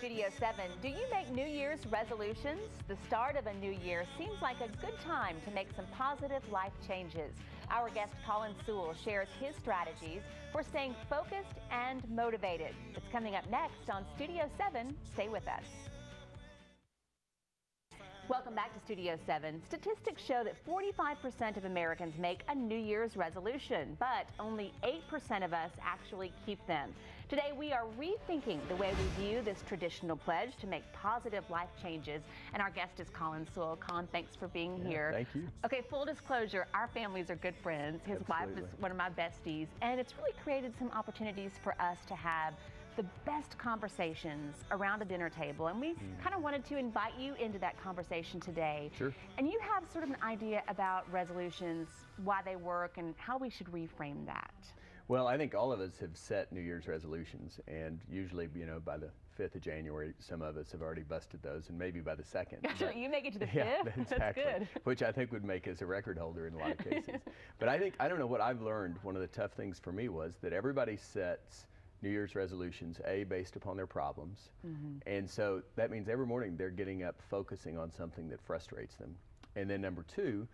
Studio 7, do you make New Year's resolutions? The start of a new year seems like a good time to make some positive life changes. Our guest Collin Sewell shares his strategies for staying focused and motivated. It's coming up next on Studio 7. Stay with us. Welcome back to Studio 7. Statistics show that 45% of Americans make a New Year's resolution, but only 8% of us actually keep them. Today we are rethinking the way we view this traditional pledge to make positive life changes, and our guest is Collin Sewell. Collin, thanks for being here. Thank you. Okay, full disclosure, our families are good friends. His wife is one of my besties, and it's really created some opportunities for us to have the best conversations around a dinner table, and we kind of wanted to invite you into that conversation today. Sure. And you have sort of an idea about resolutions, why they work, and how we should reframe that. Well, I think all of us have set New Year's resolutions, and usually, you know, by the 5th of January, some of us have already busted those, and maybe by the 2nd. But, you make it to the 5th? Yeah, exactly. That's good. Which I think would make us a record holder in a lot of cases. But I don't know what I've learned, one of the tough things for me was that everybody sets New Year's resolutions, based upon their problems. And so that means every morning they're getting up focusing on something that frustrates them. And then number two,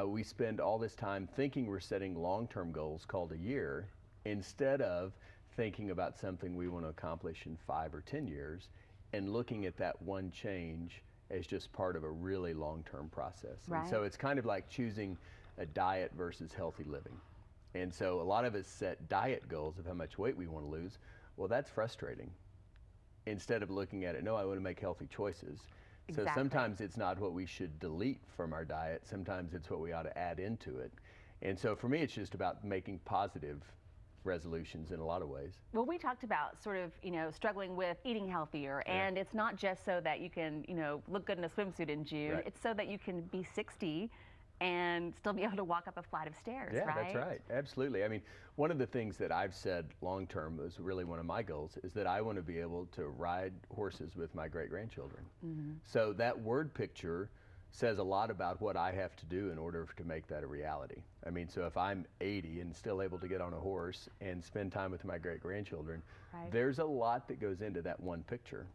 we spend all this time thinking we're setting long-term goals called a year instead of thinking about something we want to accomplish in 5 or 10 years and looking at that one change as just part of a really long-term process. Right. And so it's kind of like choosing a diet versus healthy living. And so a lot of us set diet goals of how much weight we want to lose. Well, that's frustrating. Instead of looking at it, no, I want to make healthy choices. Exactly. So sometimes it's not what we should delete from our diet. Sometimes it's what we ought to add into it. And so for me, it's just about making positive resolutions in a lot of ways. Well, we talked about sort of, struggling with eating healthier, and it's not just so that you can, look good in a swimsuit in June. Right. It's so that you can be 60 and still be able to walk up a flight of stairs, yeah, right? That's right. Absolutely. I mean, one of the things that I've said long term was really one of my goals is that I want to be able to ride horses with my great-grandchildren. So that word picture says a lot about what I have to do in order to make that a reality. I mean, so if I'm 80 and still able to get on a horse and spend time with my great-grandchildren, there's a lot that goes into that one picture.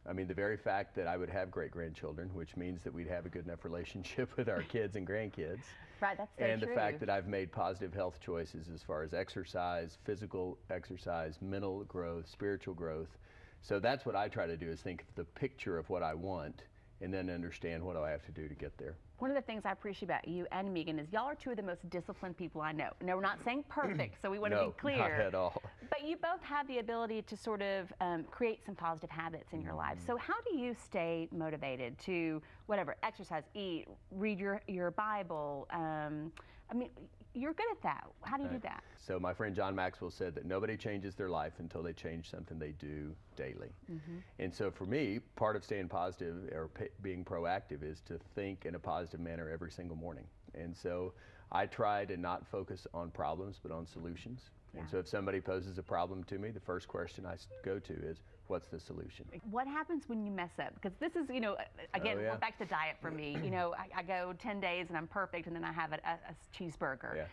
I mean, the very fact that I would have great-grandchildren, which means that we'd have a good enough relationship with our kids and grandkids. Right, that's so and true. The fact that I've made positive health choices as far as exercise, physical exercise, mental growth, spiritual growth. So that's what I try to do is think of the picture of what I want and then understand what do I have to do to get there. One of the things I appreciate about you and Megan is y'all are two of the most disciplined people I know. Now, we're not saying perfect, so we want to be clear. No, not at all. But you both have the ability to sort of create some positive habits in your lives. So how do you stay motivated to, whatever, exercise, eat, read your Bible? I mean, you're good at that. How do you do that? So my friend John Maxwell said that nobody changes their life until they change something they do daily. And so for me, part of staying positive or being proactive is to think in a positive manner every single morning. And so I try to not focus on problems but on solutions. And so if somebody poses a problem to me, the first question I go to is, what's the solution? What happens when you mess up? Because this is, again, we're back to diet for me. I go 10 days and I'm perfect, and then I have a cheeseburger.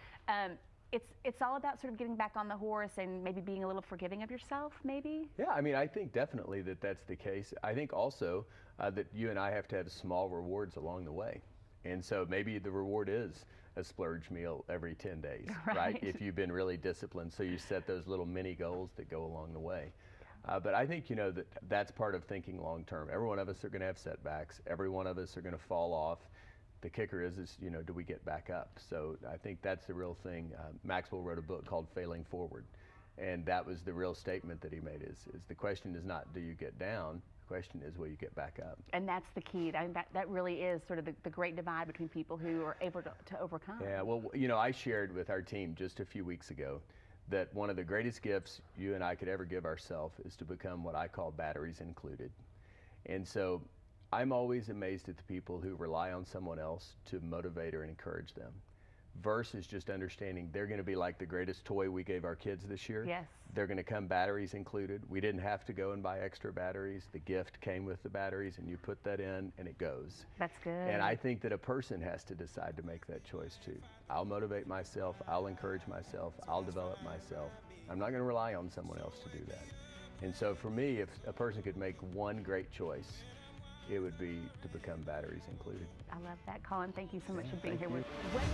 It's all about sort of getting back on the horse and maybe being a little forgiving of yourself, maybe? Yeah, I mean, I think definitely that that's the case. I think also that you and I have to have small rewards along the way. And so maybe the reward is a splurge meal every 10 days, right? If you've been really disciplined, so you set those little mini goals that go along the way. But I think, that's part of thinking long term. Every one of us are going to have setbacks. Every one of us are going to fall off. The kicker is, do we get back up? So I think that's the real thing. Maxwell wrote a book called Failing Forward. And that was the real statement that he made is the question is not, do you get down? The question is, will you get back up? And that's the key. I mean, that really is sort of the great divide between people who are able to overcome. Yeah, well, I shared with our team just a few weeks ago that one of the greatest gifts you and I could ever give ourselves is to become what I call batteries included. And so I'm always amazed at the people who rely on someone else to motivate or encourage them versus just understanding they're going to be like the greatest toy we gave our kids this year. Yes. They're going to come batteries included. We didn't have to go and buy extra batteries. The gift came with the batteries, and you put that in and it goes. That's good. And I think that a person has to decide to make that choice too. I'll motivate myself. I'll encourage myself. I'll develop myself. I'm not going to rely on someone else to do that. And so for me, if a person could make one great choice, it would be to become batteries included. I love that, Collin. Thank you so much for being Thank here you. with us.